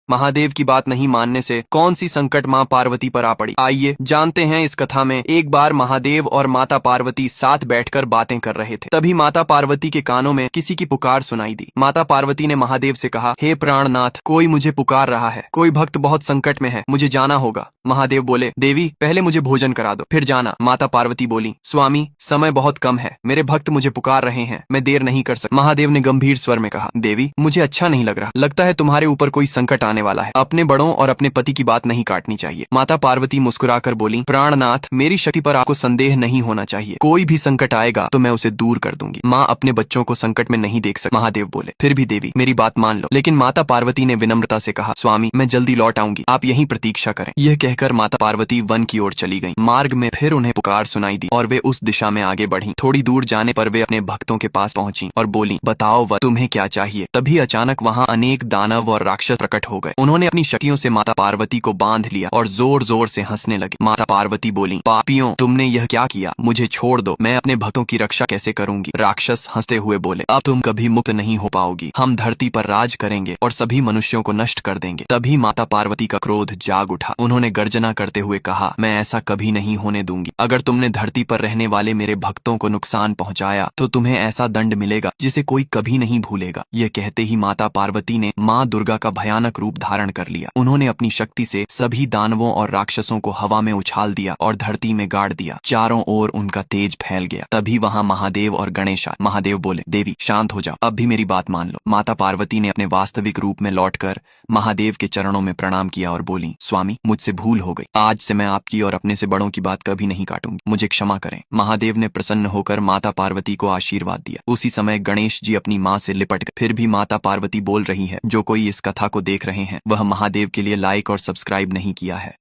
महादेव की बात नहीं मानने से कौन सी संकट माँ पार्वती पर आ पड़ी। आइए जानते हैं इस कथा में। एक बार महादेव और माता पार्वती साथ बैठकर बातें कर रहे थे। तभी माता पार्वती के कानों में किसी की पुकार सुनाई दी। माता पार्वती ने महादेव से कहा, हे प्राणनाथ, कोई मुझे पुकार रहा है। कोई भक्त बहुत संकट में है, मुझे जाना होगा। महादेव बोले, देवी पहले मुझे भोजन करा दो, फिर जाना। माता पार्वती बोली, स्वामी समय बहुत कम है, मेरे भक्त मुझे पुकार रहे हैं, मैं देर नहीं कर सकता। महादेव ने गंभीर स्वर में कहा, देवी मुझे अच्छा नहीं लग रहा, लगता है तुम्हारे ऊपर कोई संकट आने वाला है। अपने बड़ों और अपने पति की बात नहीं काटनी चाहिए। माता पार्वती मुस्कुराकर बोली, प्राणनाथ, मेरी शक्ति पर आपको संदेह नहीं होना चाहिए। कोई भी संकट आएगा तो मैं उसे दूर कर दूंगी। माँ अपने बच्चों को संकट में नहीं देख सकती। महादेव बोले, फिर भी देवी मेरी बात मान लो। लेकिन माता पार्वती ने विनम्रता से कहा, स्वामी मैं जल्दी लौट आऊंगी, आप यहीं प्रतीक्षा करें। यह कहकर माता पार्वती वन की ओर चली गईं। मार्ग में फिर उन्हें पुकार सुनाई दी और वे उस दिशा में आगे बढ़ीं। थोड़ी दूर जाने पर वे अपने भक्तों के पास पहुंची और बोली, बताओ वह तुम्हें क्या चाहिए। तभी अचानक वहां अनेक दानव और राक्षस प्रकट हो गए। उन्होंने अपनी शक्तियों से माता पार्वती को बांध लिया और जोर जोर से हंसने लगे। माता पार्वती बोली, पापियों, तुमने यह क्या किया, मुझे छोड़ दो, मैं अपने भक्तों की रक्षा कैसे करूंगी। राक्षस हंसते हुए बोले, अब तुम कभी मुक्त नहीं हो पाओगी, हम धरती पर राज करेंगे और सभी मनुष्यों को नष्ट कर देंगे। तभी माता पार्वती का क्रोध जाग उठा। उन्होंने गर्जना करते हुए कहा, मैं ऐसा कभी नहीं होने दूंगी। अगर तुमने धरती पर रहने वाले मेरे भक्तों को नुकसान पहुंचाया तो तुम्हें ऐसा दंड मिलेगा जिसे कोई कभी नहीं भूलेगा। यह कहते ही माता पार्वती ने माँ दुर्गा का भयानक रूप धारण कर लिया। उन्होंने अपनी शक्ति से सभी दानवों और राक्षसों को हवा में उछाल दिया और धरती में गाड़ दिया। चारों ओर उनका तेज फैल गया। तभी वहां महादेव और गणेश आए। महादेव बोले, देवी शांत हो जाओ, अब भी मेरी बात मान लो। माता पार्वती ने अपने वास्तविक रूप में लौटकर महादेव के चरणों में प्रणाम किया और बोली, स्वामी मुझसे भूल हो गई, आज से मैं आपकी और अपने से बड़ों की बात कभी नहीं काटूंगी, मुझे क्षमा करें। महादेव ने प्रसन्न होकर माता पार्वती को आशीर्वाद दिया। उसी समय गणेश जी अपनी माँ से लिपट गए। फिर भी माता पार्वती बोल रही है, जो कोई इस कथा को देख रहे हैं वह महादेव के लिए लाइक और सब्सक्राइब नहीं किया है।